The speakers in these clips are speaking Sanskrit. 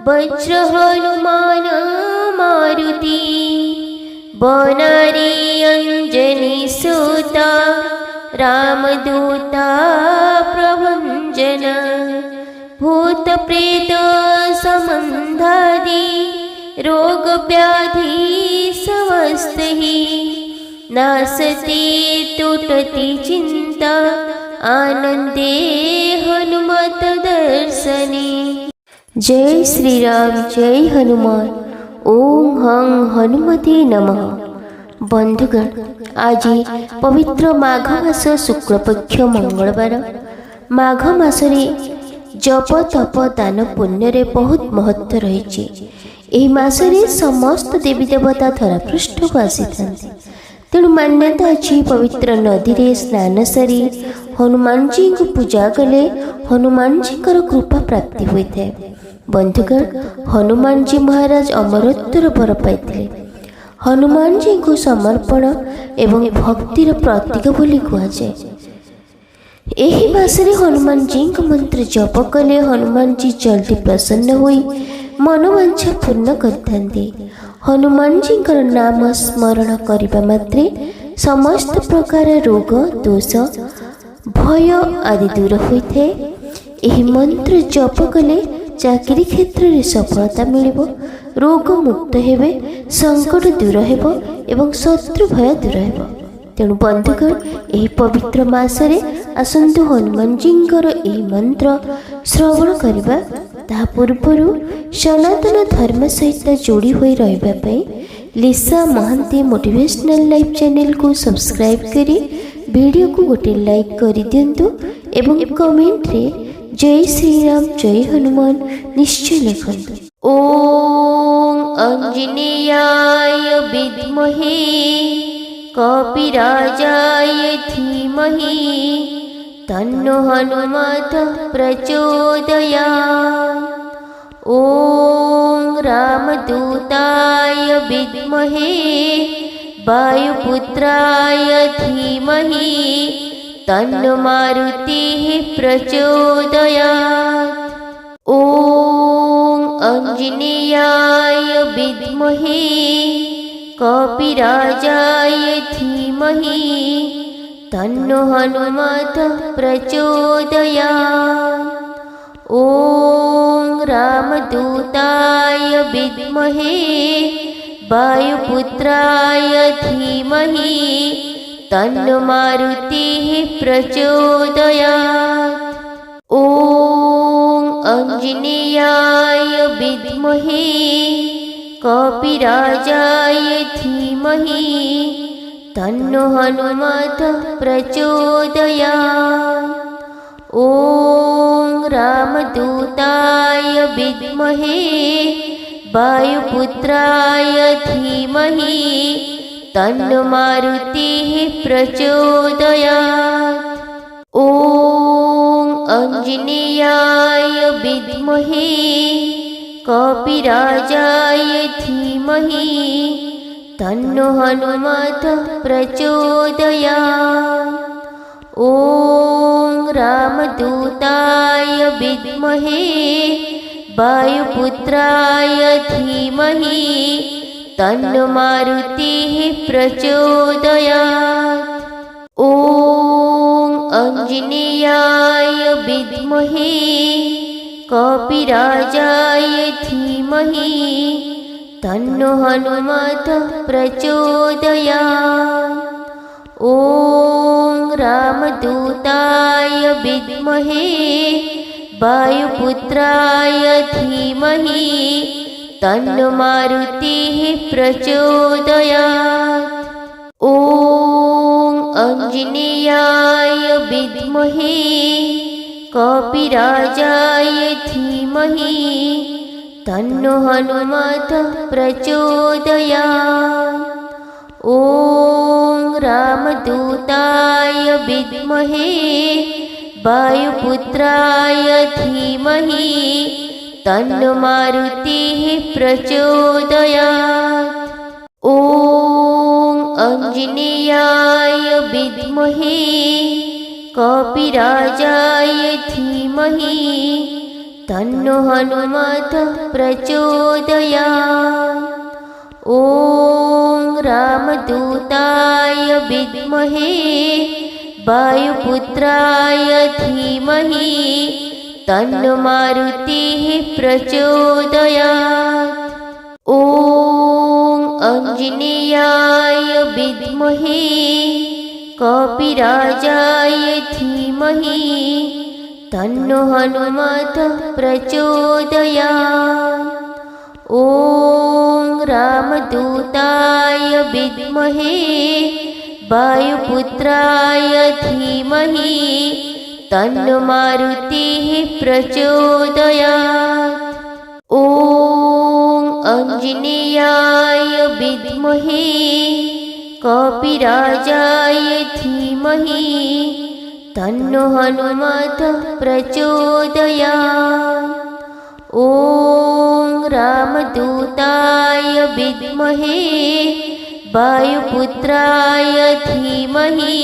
वज्र हनुमान मारुति बनारी अंजनी सुता रामदूता प्रभंजन भूत प्रेत संबंधादि रोग व्याधि समस्त ही नासते तुटती चिंता आनंदे हनुमत दर्शने। जय श्री राम, जय हनुमान। ओम हं हनुमते नमः। बंधुगण, आज पवित्र माघ मास शुक्लपक्ष मंगलवार। माघ मासरे जप तप दान पुण्य रे बहुत महत्व रही। एही मासरे समस्त देवी देवता धरापृष्ठ को आसीथांती। तेणु मान्यता अच्छी पवित्र नदी रे स्नान सारी हनुमान जी को पूजा कले हनुमान जी कृपा प्राप्ति होता है। बंधुगण, हनुमान जी महाराज अमरत्वर वर पाइथिले। हनुमान जी को समर्पण एवं भक्तिर प्रतीक बोली कहुए। एही मासरे हनुमान जी मंत्र जप कले हनुमान जी जल्दी प्रसन्न होई मनोवांछा पूर्ण करथांती। हनुमान जी नाम स्मरण करने मात्रे समस्त प्रकार रोग दोष भय आदि दूर होता है। एही मंत्र जप कले चाकरी क्षेत्र में सफलता मिलिबो, रोग मुक्त हेबे, संकट दूर हेबो एवं शत्रु भय दूर हेबो। तेणु बंधुगण, एही पवित्र मासरे आसंतु हनुमान जींकर एही मंत्र श्रवण करिबा। ता पूर्वरु सनातन धर्म सहित जोड़ी होई रहिबा पई लिसा महांती मोटिवेशनल लाइफ चैनल को सब्सक्राइब करी वीडियो को गोटे लाइक कर दिंतु एवं कमेंट रे जय श्री राम जय हनुमान निश्चय लिखंतु। ओम अंजनेयाय विद्महे कपिराजाय धीमहि तन्नो हनुमत प्रचोदयात्। ओम रामदूताय विद्महे वायुपुत्राय धीमहि तन्नो मारुतिः प्रचोदयात्। ओम अंजनेयाय विद्महे कपिराजाय धीमहि तन्नो हनुमत प्रचोदयात्। ओम रामदूताय विद्महे वायुपुत्राय धीमहि तन्नो मारुतिः प्रचोदयात्। ओम अंजनेयाय विद्महे कपिराजाय धीमहि तन्नो हनुमत प्रचोदयात्। ओम रामदूताय विद्महे वायुपुत्राय धीमहि तन्नो मारुतिः प्रचोदयात्। ओम अंजनेयाय विद्महे कपिराजाय धीमहि तन्नो हनुमत प्रचोदयात्। ओम रामदूताय विद्महे वायुपुत्राय धीमहि तन्नो मारुतिः प्रचोदयात्। ओम अंजनेयाय विद्महे कपिराजाय धीमहि तन्नो हनुमत प्रचोदयात्। ओम रामदूताय विद्महे वायुपुत्राय धीमहि तन्नो मारुतिः प्रचोदयात्। ओम अंजनेयाय विद्महे कपिराजाय धीमहि तन्नो हनुमत प्रचोदयात्। ओम रामदूताय विद्महे वायुपुत्राय धीमहि तन्नो मारुतिः प्रचोदयात्। ओम अंजनेयाय विद्महे कपिराजाय धीमहि तन्नो हनुमतः प्रचोदयात्। ॐ रामदूताय विद्महे वायुपुत्राय धीमहि तन्नो मारुतिः प्रचोदयात्। ॐ आञ्जनेयाय विद्महे कपिराजाय धीमहि तन्नो हनुमतः प्रचोदयात्। ॐ रामदूताय विद्महे वायुपुत्राय धीमहि तन्नो मारुतिः प्रचोदयात्। ॐ आञ्जनेयाय विद्महे कपिराजाय धीमहि तन्नो हनुमतः प्रचोदयात्। ॐ रामदूताय विद्महे वायुपुत्राय धीमहि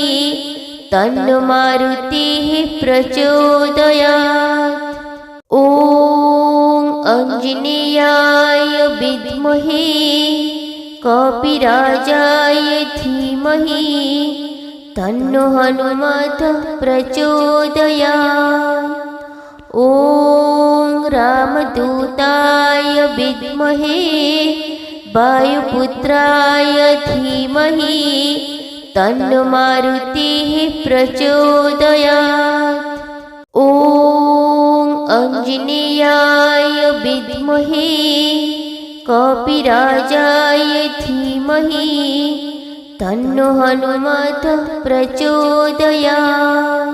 तन्नो मारुतिः प्रचोदयात्। ॐ आञ्जनेयाय विद्महे कपिराजाय धीमहि तन्नो हनुमतः प्रचोदयात्। ॐ रामदूताय विद्महे वायुपुत्राय धीमहि तन्नो मारुतिः प्रचोदयात्। ॐ आञ्जनेयाय विद्महे कपिराजाय धीमहि तन्नो हनुमतः प्रचोदयात्।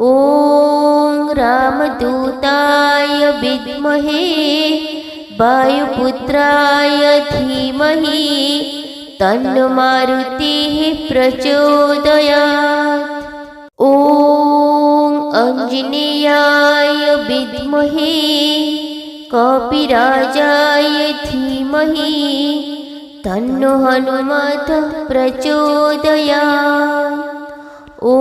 ॐ रामदूताय विद्महे वायुपुत्राय धीमहि तन्नो मारुतिः प्रचोदयात्। ॐ आञ्जनेयाय विद्महे कपिराजाय धीमहि तन्नो हनुमतः प्रचोदयात्। ॐ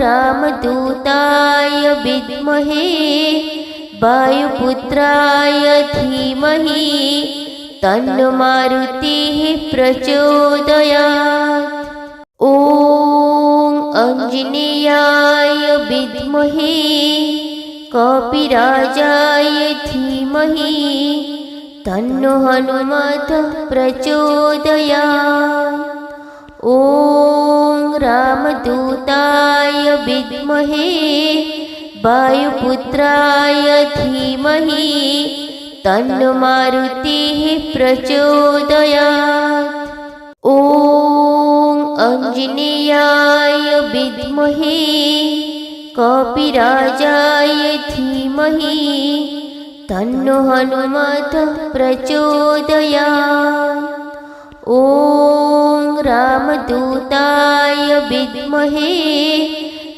रामदूताय विद्महे वायुपुत्राय धीमहि तन्नो मारुतिः प्रचोदयात्। ॐ आञ्जनेयाय विद्महे कपिराजाय धीमहि तन्नो हनुमतः प्रचोदयात्। ॐ रामदूताय विद्महे वायुपुत्राय धीमहि तन्नो मारुतिः प्रचोदयात्। ॐ आञ्जनेयाय विद्महे कपिराजाय धीमहि तन्नो हनुमतः प्रचोदयात्। ॐ रामदूताय विद्महे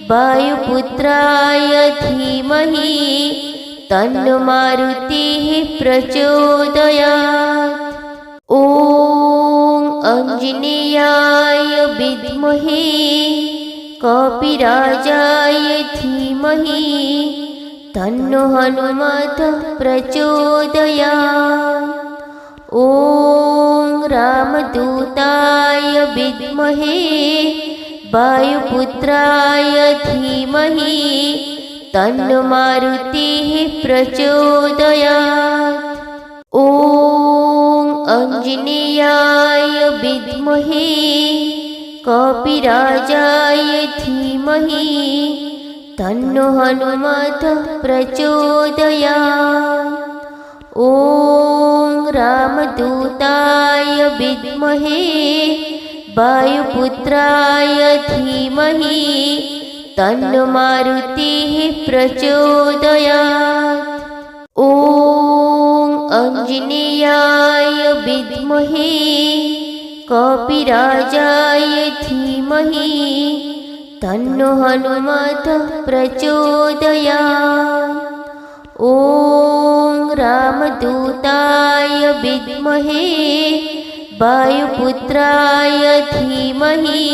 वायुपुत्राय धीमहि तन्नो मारुतिः प्रचोदयात्। ॐ आञ्जनेयाय विद्महे कपिराजाय धीमहि तन्नो हनुमतः प्रचोदयात्। ॐ रामदूताय विद्महे वायुपुत्राय धीमहि तन्नो मारुतिः प्रचोदयात्। ॐ आञ्जनेयाय विद्महे कपिराजाय धीमहि तन्नो हनुमतः प्रचोदयात्। ॐ रामदूताय विद्महे वायुपुत्राय धीमहि तन्नो मारुतिः प्रचोदयात्। ॐ आञ्जनेयाय विद्महे कपिराजाय धीमहि तन्नो हनुमतः प्रचोदयात्। ॐ रामदूताय विद्महे वायुपुत्राय धीमहि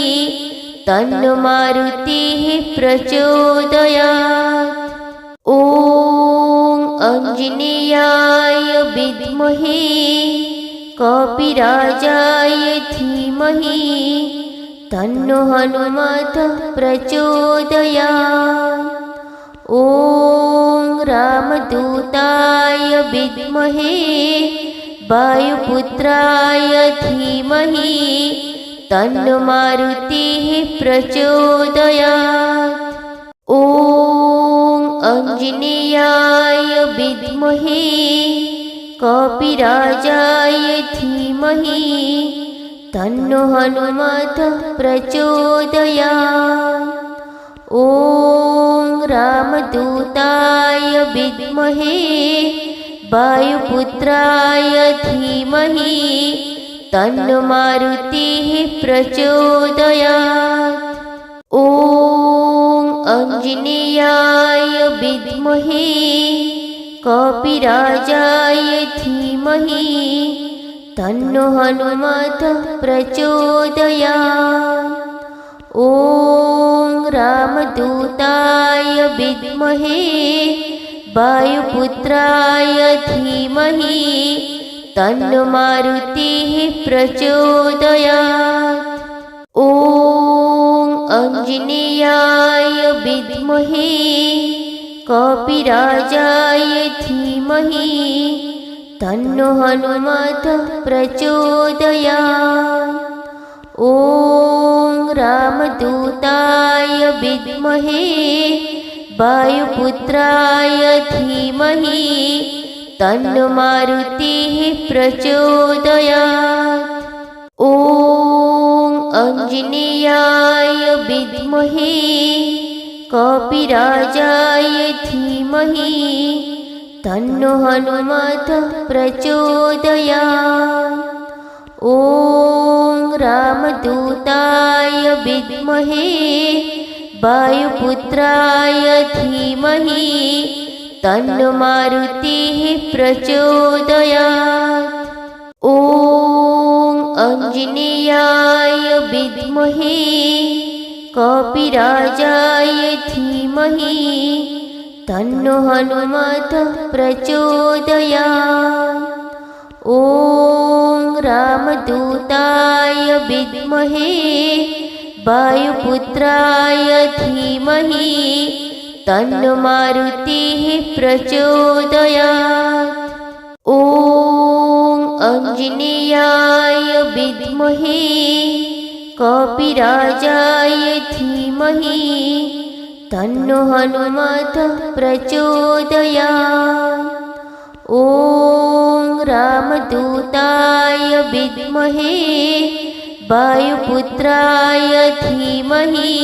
तन्नो मारुतिः प्रचोदयात्। ॐ आञ्जनेयाय विद्महे कपिराजाय धीमहि तन्नो हनुमतः प्रचोदयात्। ॐ रामदूताय विद्महे वायुपुत्राय धीमहि तन्नो मारुतिः प्रचोदयात्। ॐ आञ्जनेयाय विद्महे कपिराजाय धीमहि तन्नो हनुमतः प्रचोदयात्। ॐ रामदूताय विद्महे वायुपुत्राय धीमहि तन्नो मारुतिः प्रचोदयात्। ॐ आञ्जनेयाय विद्महे कपिराजाय धीमहि तन्नो हनुमतः प्रचोदयात्। ॐ रामदूताय विद्महे वायुपुत्राय धीमहि तन्नो मारुतिः प्रचोदयात्। ॐ आञ्जनेयाय विद्महे कपिराजाय धीमहि तन्नो हनुमतः प्रचोदयात्। ॐ रामदूताय विद्महे वायुपुत्राय धीमहि तन्नो मारुतिः प्रचोदयात्। ॐ आञ्जनेयाय विद्महे कपिराजाय धीमहि तन्नो हनुमतः प्रचोदयात्। ॐ रामदूताय विद्महे वायुपुत्राय धीमहि तन्नो मारुतिः प्रचोदयात्। ॐ आञ्जनेयाय विद्महे कपिराजाय धीमहि तन्नो हनुमतः प्रचोदयात्। ॐ रामदूताय विद्महे वायुपुत्राय धीमहि तन्नो मारुतिः प्रचोदयात्। ॐ आञ्जनेयाय विद्महे कपिराजाय धीमहि तन्नो हनुमतः प्रचोदयात्। ॐ रामदूताय विद्महे वायुपुत्राय धीमहि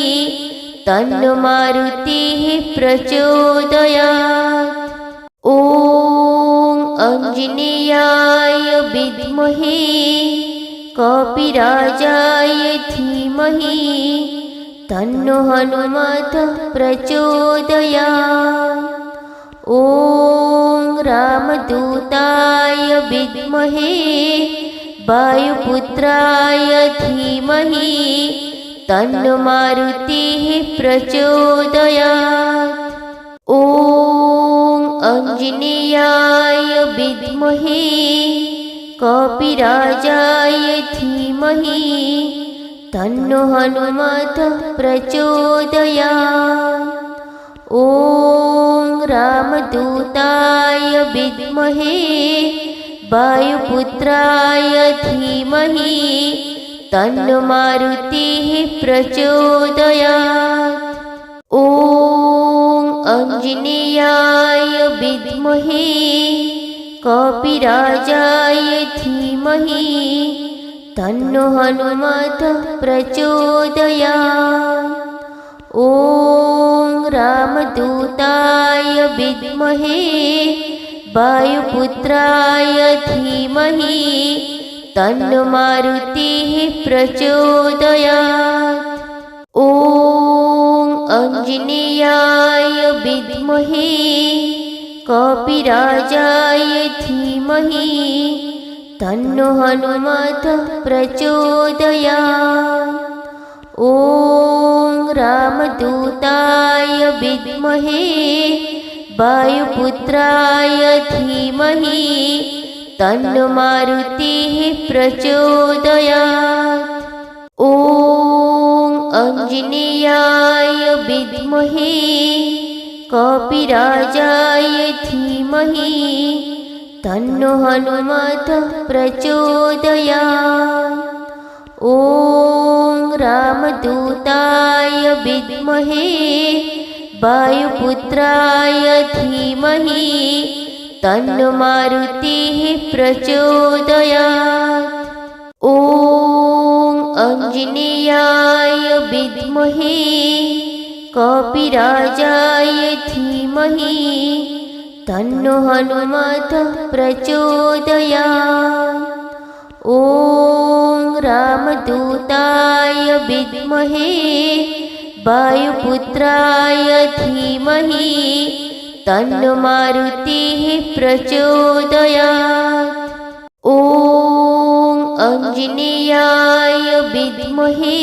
तन्नो मारुतिः प्रचोदयात्। ॐ आञ्जनेयाय विद्महे कपिराजाय धीमहि तन्नो हनुमतः प्रचोदयात्। ॐ रामदूताय विद्महे वायुपुत्राय धीमहि तन्नो मारुतिः प्रचोदयात्। ॐ आञ्जनेयाय विद्महे कपिराजाय धीमहि तन्नो हनुमतः प्रचोदयात्। ॐ रामदूताय विद्महे वायुपुत्राय धीमहि तन्नो मारुतिः प्रचोदयात्। ॐ आञ्जनेयाय विद्महे कपिराजाय धीमहि तन्नो हनुमतः प्रचोदयात्। ॐ रामदूताय विद्महे वायुपुत्राय धीमहि तन्नो मारुतिः प्रचोदयात्। ॐ आञ्जनेयाय विद्महे कपिराजाय धीमहि तन्नो हनुमतः प्रचोदयात्। ॐ रामदूताय विद्महे वायुपुत्राय धीमहि तन्नो मारुतिः प्रचोदयात्। ॐ आञ्जनेयाय विद्महे कपिराजाय धीमहि तन्नो हनुमतः प्रचोदयात्। ॐ रामदूताय विद्महे वायुपुत्राय धीमहि तन्नो मारुतिः प्रचोदयात्। ॐ आञ्जनेयाय विद्महे कपिराजाय धीमहि तन्नो हनुमतः प्रचोदयात्। ॐ रामदूताय विद्महे वायुपुत्राय धीमहि तन्नो मारुतिः प्रचोदयात्। ॐ आञ्जनेयाय विद्महे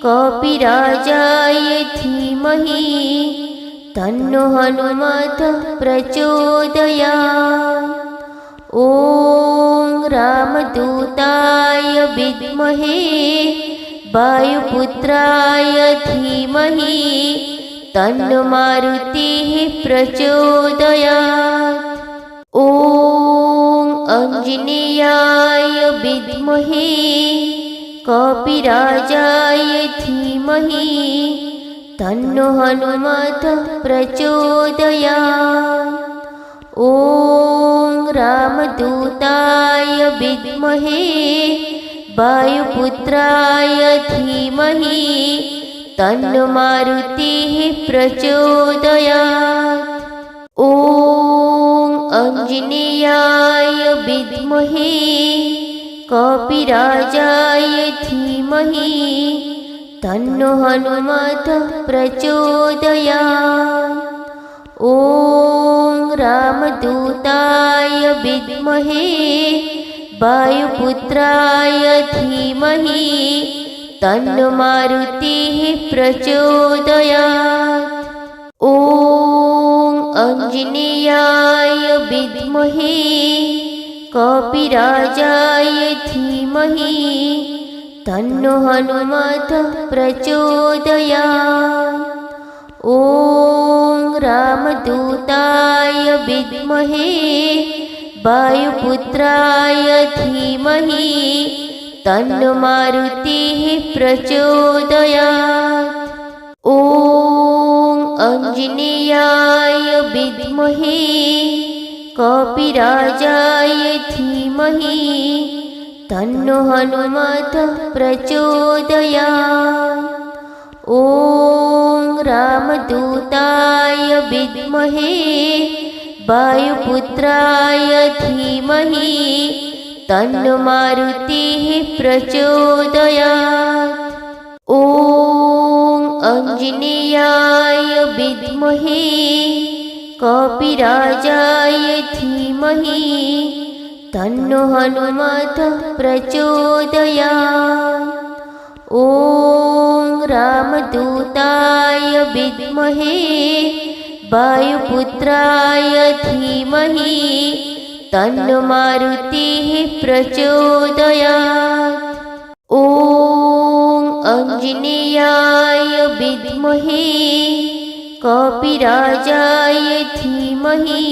कपिराजाय धीमहि तन्नो हनुमतः प्रचोदयात्। ॐ रामदूताय विद्महे वायुपुत्राय धीमहि तन्नो मारुतिः प्रचोदयात्। ॐ आञ्जनेयाय विद्महे कपिराजाय धीमहि तन्नो हनुमतः प्रचोदयात्। ॐ रामदूताय विद्महे वायुपुत्राय धीमहि तन्नो मारुतिः प्रचोदयात्। ॐ आञ्जनेयाय विद्महे कपिराजाय धीमहि तन्नो हनुमतः प्रचोदयात्। ॐ रामदूताय विद्महे वायुपुत्राय धीमहि तन्नो मारुतिः प्रचोदयात्। ॐ आञ्जनेयाय विद्महे कपिराजाय धीमहि तन्नो हनुमतः प्रचोदयात्। ॐ रामदूताय विद्महे वायुपुत्राय धीमहि तन्नो मारुतिः प्रचोदयात्। ॐ आञ्जनेयाय विद्महे कपिराजाय धीमहि तन्नो हनुमतः प्रचोदयात्। ॐ रामदूताय विद्महे वायुपुत्राय धीमहि तन्नो मारुतिः प्रचोदयात्। ॐ आञ्जनेयाय विद्महे कपिराजाय धीमहि तन्नो हनुमतः प्रचोदयात्। ॐ रामदूताय विद्महे वायुपुत्राय धीमहि तन्नो मारुतिः प्रचोदयात्। ॐ आञ्जनेयाय विद्महे कपिराजाय धीमहि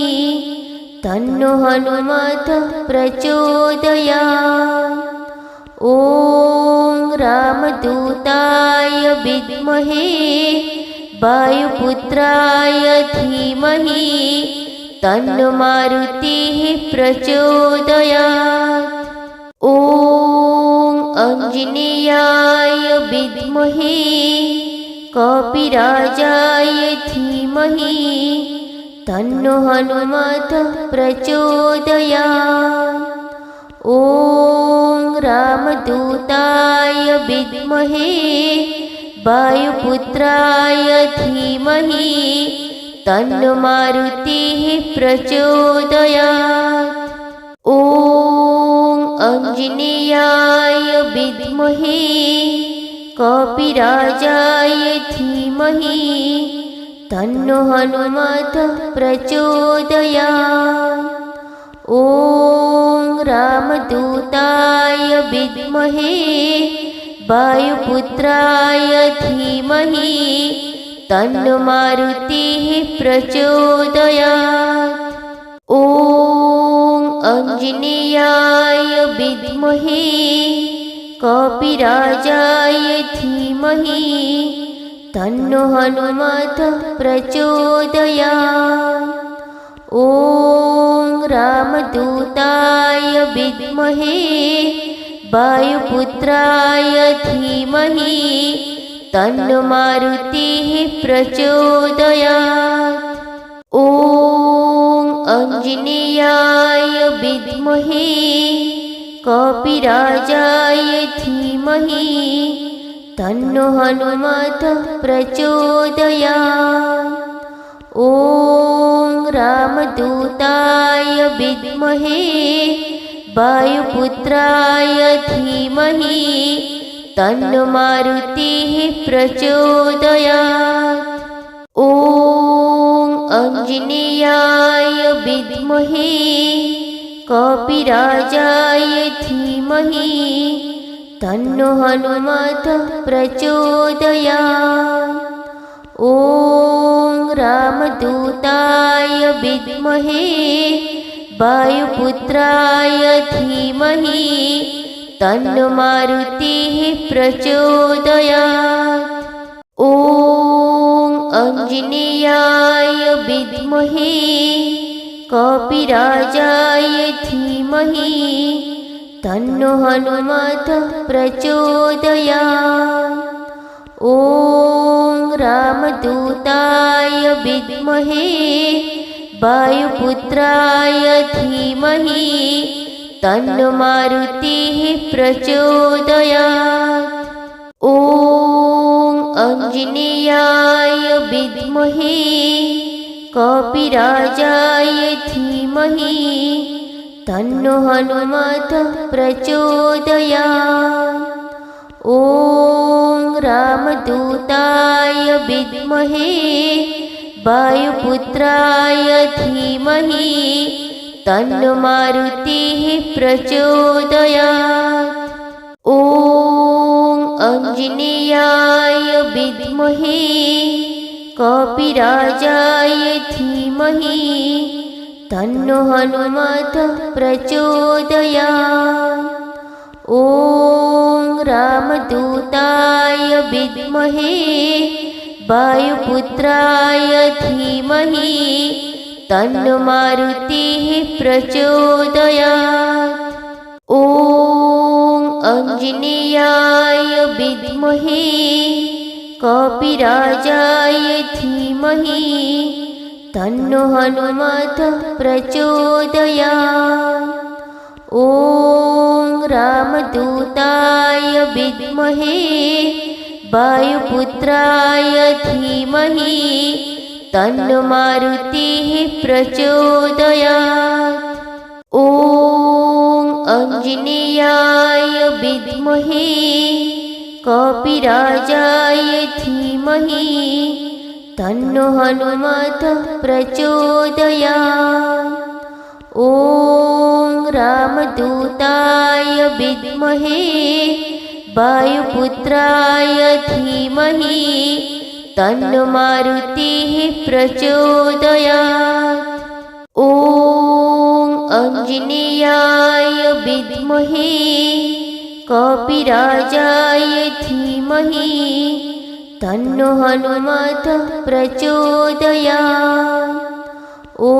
तन्नो हनुमतः प्रचोदयात्। ॐ रामदूताय विद्महे वायुपुत्राय धीमहि तन्नो मारुतिः प्रचोदयात्। ॐ आञ्जनेयाय विद्महे कपिराजाय धीमहि तन्नो हनुमतः प्रचोदयात्। ॐ रामदूताय विद्महे वायुपुत्राय धीमहि तन्नो मारुतिः प्रचोदयात्। ॐ आञ्जनेयाय विद्महे कपिराजाय धीमहि तन्नो हनुमतः प्रचोदयात्। ॐ रामदूताय विद्महे वायुपुत्राय धीमहि तन्नो मारुतिः प्रचोदयात्। ॐ आञ्जनेयाय विद्महे कपिराजाय धीमहि तन्नो हनुमतः प्रचोदयात्। ॐ रामदूताय विद्महे वायुपुत्राय धीमहि तन्नो मारुतिः प्रचोदयात्। ॐ आञ्जनेयाय विद्महे कपिराजाय धीमहि तन्नो हनुमतः प्रचोदयात्। ॐ रामदूताय विद्महे वायुपुत्राय धीमहि तन्नो मारुतिः प्रचोदयात्। ॐ आञ्जनेयाय विद्महे कपिराजाय धीमहि तन्नो हनुमतः प्रचोदयात्। ॐ रामदूताय विद्महे वायुपुत्राय धीमहि तन्नो मारुतिः प्रचोदयात्। ॐ आञ्जनेयाय विद्महे कपिराजाय धीमहि तन्नो हनुमतः प्रचोदयात्। ॐ रामदूताय विद्महे वायुपुत्राय धीमहि तन्नो मारुतिः प्रचोदयात्। ॐ आञ्जनेयाय विद्महे कपिराजाय धीमहि तन्नो हनुमतः प्रचोदयात्। ॐ रामदूताय विद्महे वायुपुत्राय धीमहि तन्नो मारुतिः प्रचोदयात्। ॐ आञ्जनेयाय विद्महे कपिराजाय धीमहि तन्नो हनुमतः प्रचोदयात्। ॐ रामदूताय विद्महे वायुपुत्राय धीमहि तन्नो मारुतिः प्रचोदयात्। ॐ आञ्जनेयाय विद्महे कपिराजाय धीमहि तन्नो हनुमतः प्रचोदयात्। ॐ रामदूताय विद्महे वायुपुत्राय धीमहि तन्नो मारुतिः प्रचोदयात्। ॐ आञ्जनेयाय विद्महे कपिराजाय धीमहि तन्नो हनुमतः प्रचोदयात्। ॐ रामदूताय विद्महे वायुपुत्राय धीमहि तन्नो मारुतिः प्रचोदयात्। ॐ आञ्जनेयाय विद्महे कपिराजाय धीमहि तन्नो हनुमतः प्रचोदयात्। ॐ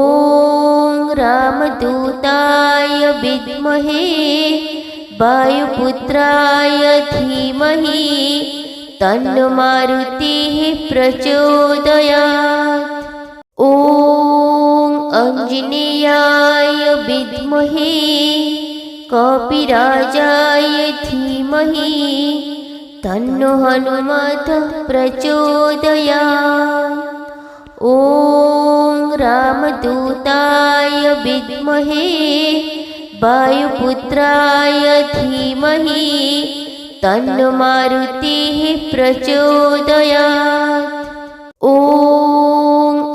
रामदूताय विद्महे वायुपुत्राय धीमहि तन्नो मारुतिः प्रचोदयात्। ॐ आञ्जनेयाय विद्महे कपिराजाय धीमहि तन्नो हनुमतः प्रचोदयात्। ॐ रामदूताय विद्महे वायुपुत्राय धीमहि तन्नो मारुतिः प्रचोदयात्। ॐ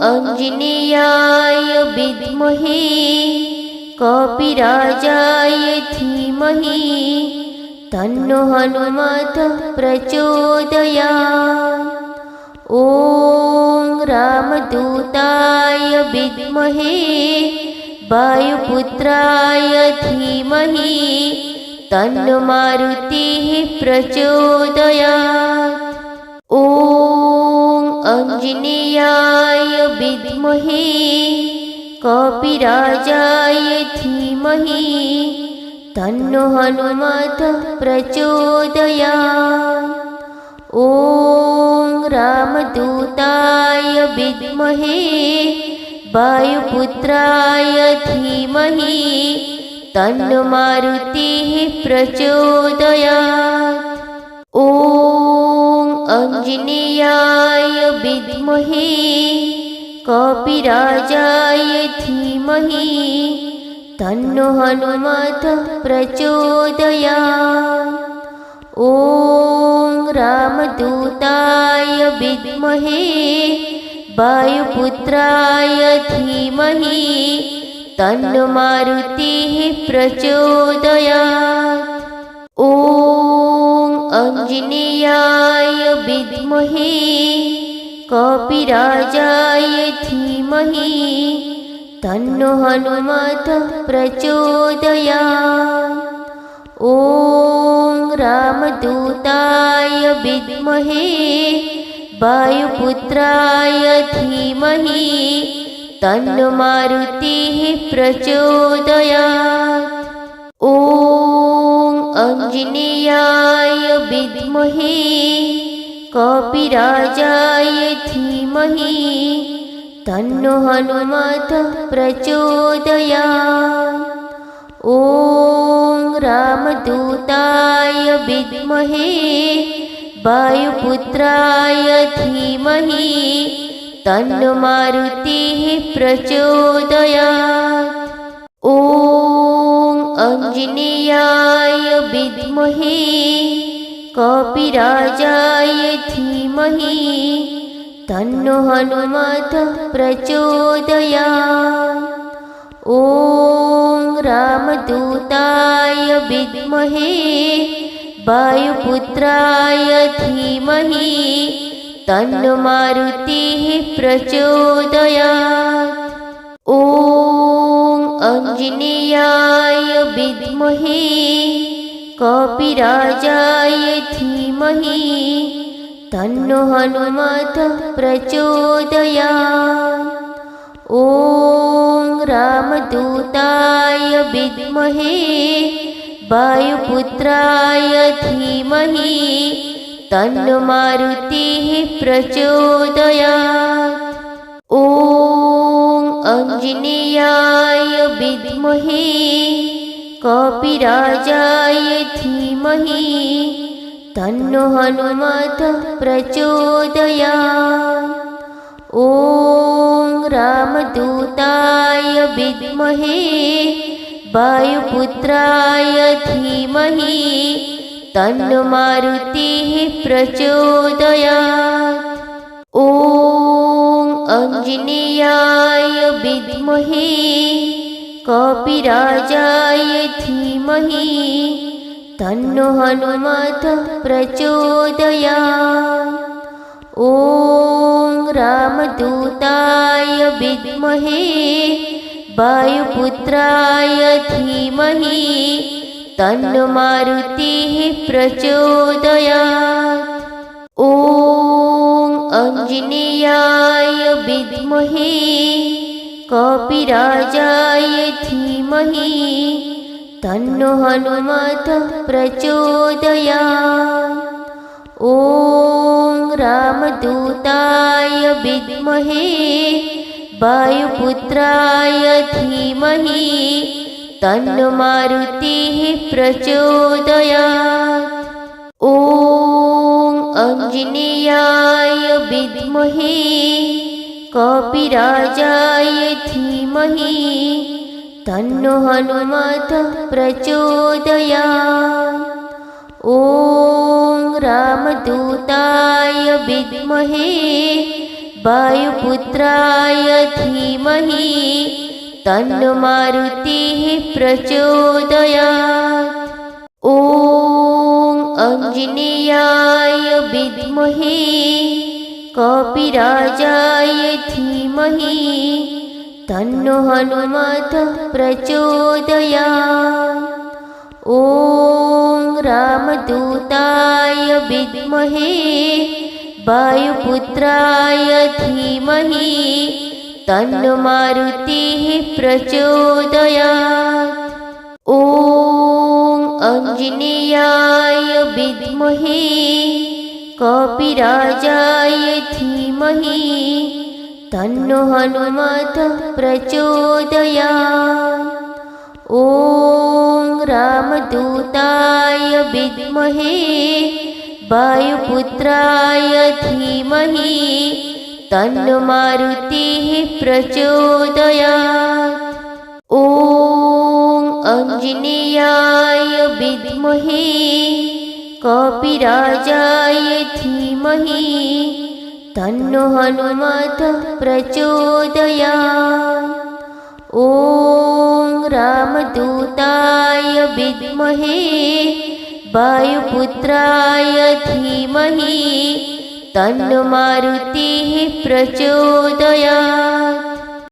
आञ्जनेयाय विद्महे कपिराजाय धीमहि तन्नो हनुमतः प्रचोदयात्। ॐ रामदूताय विद्महे वायुपुत्राय धीमहि तन्नो मारुतिः प्रचोदयात्। ॐ आञ्जनेयाय विद्महे कपिराजाय धीमहि तन्नो हनुमतः प्रचोदयात्। ॐ रामदूताय विद्महे वायुपुत्राय धीमहि तन्नो मारुतिः प्रचोदयात्। ॐ आञ्जनेयाय विद्महे कपिराजाय धीमहि तन्नो हनुमतः प्रचोदयात्। ॐ रामदूताय विद्महे वायुपुत्राय धीमहि तन्नो मारुतिः प्रचोदयात्। ॐ आञ्जनेयाय विद्महे कपिराजाय धीमहि तन्नो हनुमतः प्रचोदयात्। ॐ रामदूताय विद्महे वायुपुत्राय धीमहि तन्नो मारुतिः प्रचोदयात्। ॐ आञ्जनेयाय विद्महे कपिराजाय धीमहि तन्नो हनुमतः प्रचोदयात्। ॐ रामदूताय विद्महे वायुपुत्राय धीमहि तन्नो मारुतिः प्रचोदयात्। ॐ आञ्जनेयाय विद्महे कपिराजाय धीमहि तन्नो हनुमतः प्रचोदयात्। ॐ रामदूताय विद्महे वायुपुत्राय धीमहि तन्नो मारुतिः प्रचोदयात्। ॐ आञ्जनेयाय विद्महे कपिराजाय धीमहि तन्नो हनुमतः प्रचोदयात्। ॐ रामदूताय विद्महे वायुपुत्राय धीमहि तन्नो मारुतिः प्रचोदयात्। ॐ आञ्जनेयाय विद्महे कपिराजाय धीमहि तन्नो हनुमतः प्रचोदयात्। ॐ रामदूताय विद्महे वायुपुत्राय धीमहि तन्नो मारुतिः प्रचोदयात्। ॐ आञ्जनेयाय विद्महे कपिराजाय धीमहि तन्नो हनुमतः प्रचोदयात्। ॐ रामदूताय विद्महे वायुपुत्राय धीमहि तन्नो मारुतिः प्रचोदयात्। ॐ आञ्जनेयाय विद्महे कपिराजाय धीमहि तन्नो हनुमतः प्रचोदयात्। ॐ रामदूताय विद्महे वायुपुत्राय धीमहि तन्नो मारुतिः प्रचोदयात्। ॐ आञ्जनेयाय विद्महे कपिराजाय धीमहि तन्नो हनुमतः प्रचोदयात्। ॐ रामदूताय विद्महे वायुपुत्राय धीमहि तन्नो मारुतिः प्रचोदयात्। ॐ आञ्जनेयाय विद्महे कपिराजाय धीमहि तन्नो हनुमतः प्रचोदयात्। ॐ रामदूताय विद्महे वायुपुत्राय धीमहि तन्नो मारुतिः प्रचोदयात्। ॐ आञ्जनेयाय विद्महे कपिराजाय धीमहि तन्नो हनुमतः प्रचोदयात्। ॐ रामदूताय विद्महे वायुपुत्राय धीमहि तन्नो मारुतिः प्रचोदयात्। ॐ आञ्जनेयाय विद्महे कपिराजाय धीमहि तन्नो हनुमतः प्रचोदयात्। ॐ रामदूताय विद्महे वायुपुत्राय धीमहि तन्नो मारुतिः प्रचोदयात्।